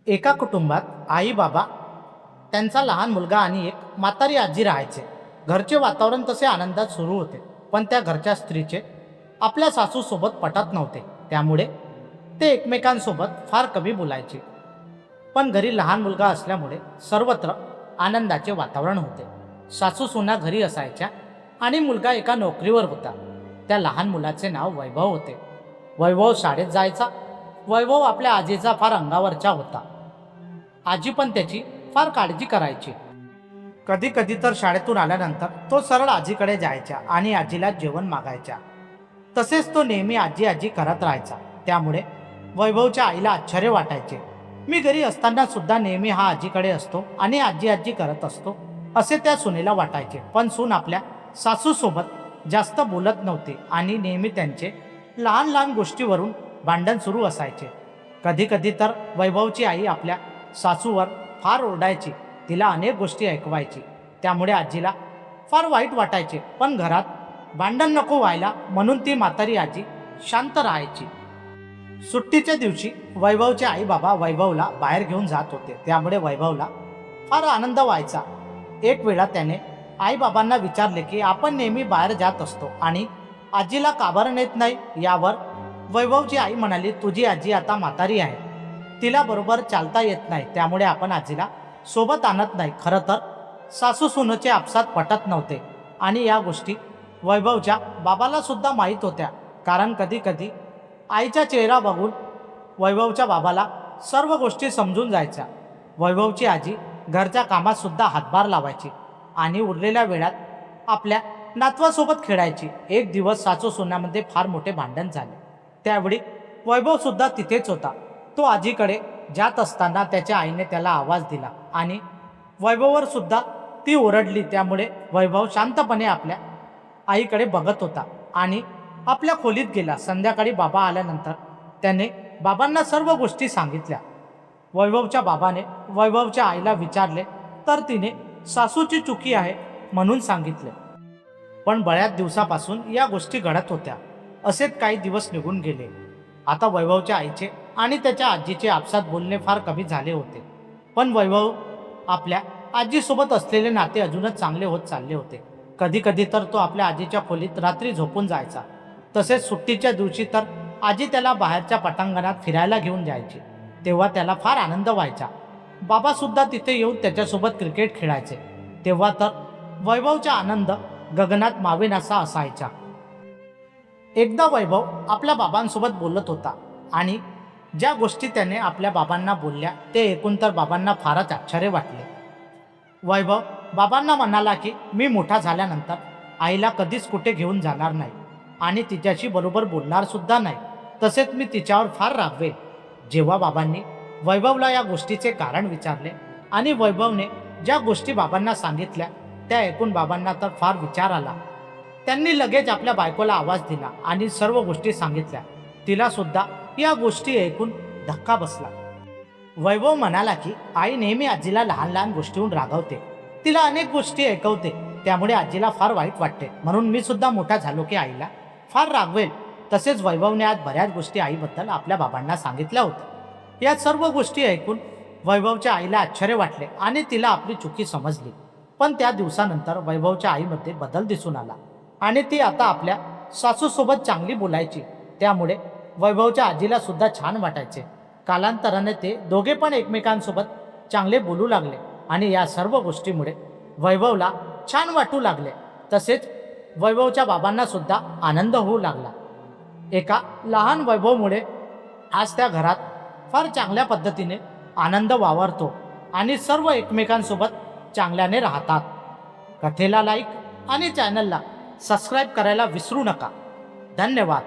एका कुटुंबात आई बाबा, त्यांचा लहान मुलगा आणि एक म्हातारी आजी राहायचे. घरचे वातावरण तसे आनंदात सुरू होते, पण त्या घरच्या स्त्रीचे आपल्या सासूसोबत पटत नव्हते. त्यामुळे ते एकमेकांसोबत फार कमी बोलायचे. पण घरी लहान मुलगा असल्यामुळे सर्वत्र आनंदाचे वातावरण होते. सासू सुना घरी असायच्या आणि मुलगा एका नोकरीवर होता. त्या लहान मुलाचे नाव वैभव होते. वैभव शाळेत जायचा. वैभव आपल्या आजीचा फार अंगावरचा होता. आजी पण त्याची फार काळजी करायची. कधी कधी तर शाळेतून आल्यानंतर तो सरळ आजीकडे जायचा आणि आजीला जेवण मागायचा. तसेच तो नेहमी आजी आजी करत राहायचा. त्यामुळे वैभवच्या आईला आश्चर्य वाटायचे. मी घरी असताना सुद्धा नेहमी हा आजीकडे असतो आणि आजी आजी करत असतो, असे त्या सुनेला वाटायचे. पण सून आपल्या सासूसोबत जास्त बोलत नव्हती आणि नेहमी त्यांचे लहान लहान गोष्टीवरून भांडण सुरू असायचे. कधी कधी तर वैभवची आई आपल्या सासूवर फार ओरडायची, तिला अनेक गोष्टी ऐकवायची. त्यामुळे आजीला फार वाईट वाटायचे. पण घरात भांडण नको व्हायला म्हणून ती म्हातारी आजी शांत राहायची. सुट्टीच्या दिवशी वैभवचे आई बाबा वैभवला बाहेर घेऊन जात होते. त्यामुळे वैभवला फार आनंद व्हायचा. एक वेळा त्याने आई बाबांना विचारले की आपण नेहमी बाहेर जात असतो आणि आजीला का बरं नेत नाही. यावर वैभवची आई म्हणाली, तुझी आजी आता म्हातारी आहे, तिला बरोबर चालता येत नाही, त्यामुळे आपण आजीला सोबत आणत नाही. खरं तर सासू सुनेचे आपसात पटत नव्हते आणि या गोष्टी वैभवच्या बाबाला सुद्धा माहीत होत्या. कारण कधी कधी आईचा चेहरा बघून वैभवच्या बाबाला सर्व गोष्टी समजून जायच्या. वैभवची आजी घरच्या कामात सुद्धा हातभार लावायची आणि उरलेल्या वेळात आपल्या नातवासोबत खेळायची. एक दिवस सासू सुनामध्ये फार मोठे भांडण झाले. त्यावेळी वैभव सुद्धा तिथेच होता. तो आजीकडे जात असताना त्याच्या आईने त्याला आवाज दिला आणि वैभववर सुद्धा ती ओरडली. त्यामुळे वैभव शांतपणे आपल्या आईकडे बघत होता आणि आपल्या खोलीत गेला. संध्याकाळी बाबा आल्यानंतर त्याने बाबांना सर्व गोष्टी सांगितल्या. वैभवच्या बाबाने वैभवच्या आईला विचारले तर तिने सासूची चुकी आहे म्हणून सांगितले. पण बऱ्याच दिवसापासून या गोष्टी घडत होत्या. असेच काही दिवस निघून गेले. आता वैभवच्या आईचे आणि त्याच्या आजीचे आपसात बोलणे फार कमी झाले होते. पण वैभव आपल्या आजीसोबत असलेले नाते अजूनच चांगले होत चालले होते. कधी कधी तर तो आपल्या आजीच्या खोलीत रात्री झोपून जायचा. तसेच सुट्टीच्या दिवशी तर आजी त्याला बाहेरच्या पटांगणात फिरायला घेऊन जायची. तेव्हा त्याला फार आनंद व्हायचा. बाबासुद्धा तिथे येऊन त्याच्यासोबत क्रिकेट खेळायचे. तेव्हा तर वैभवचा आनंद गगनात मावेनासा असायचा. एकदा वैभव आपल्या बाबांसोबत बोलत होता आणि ज्या गोष्टी त्याने आपल्या बाबांना बोलल्या ते ऐकून तर बाबांना फारच आश्चर्य वाटले. वैभव बाबांना म्हणाला की मी मोठा झाल्यानंतर आईला कधीच कुठे घेऊन जाणार नाही आणि तिच्याशी बरोबर बोलणार सुद्धा नाही. तसेच मी तिच्यावर फार रागवेल. जेव्हा बाबांनी वैभवला या गोष्टीचे कारण विचारले आणि वैभवने ज्या गोष्टी बाबांना सांगितल्या त्या ऐकून बाबांना तर फार विचार आला. त्यांनी लगेच आपल्या बायकोला आवाज दिला आणि सर्व गोष्टी सांगितल्या. तिला सुद्धा या गोष्टी ऐकून धक्का बसला. वैभव म्हणाला की आई नेहमी आजीला लहान लहान गोष्टीहून रागवते, तिला अनेक गोष्टी ऐकवते, त्यामुळे आजीला फार वाईट वाटते. म्हणून मी सुद्धा मोठा झालो की आईला फार रागवेल. तसेच वैभवने आज बऱ्याच गोष्टी आईबद्दल आपल्या बाबांना सांगितल्या होत्या. या सर्व गोष्टी ऐकून वैभवच्या आईला आश्चर्य वाटले आणि तिला आपली चुकी समजली. पण त्या दिवसानंतर वैभवच्या आईमध्ये बदल दिसून आला आणि ती आता आपल्या सासूसोबत चांगली बोलायची. त्यामुळे वैभवच्या आजीला सुद्धा छान वाटायचे. कालांतराने ते दोघे पण एकमेकांसोबत चांगले बोलू लागले आणि या सर्व गोष्टीमुळे वैभवला छान वाटू लागले. तसेच वैभवच्या बाबांना सुद्धा आनंद होऊ लागला. एका लहान वैभवमुळे आज त्या घरात फार चांगल्या पद्धतीने आनंद वावरतो आणि सर्व एकमेकांसोबत चांगल्याने राहतात. कथेला लाईक आणि चॅनलला सबस्क्राईब करायला विसरू नका. धन्यवाद.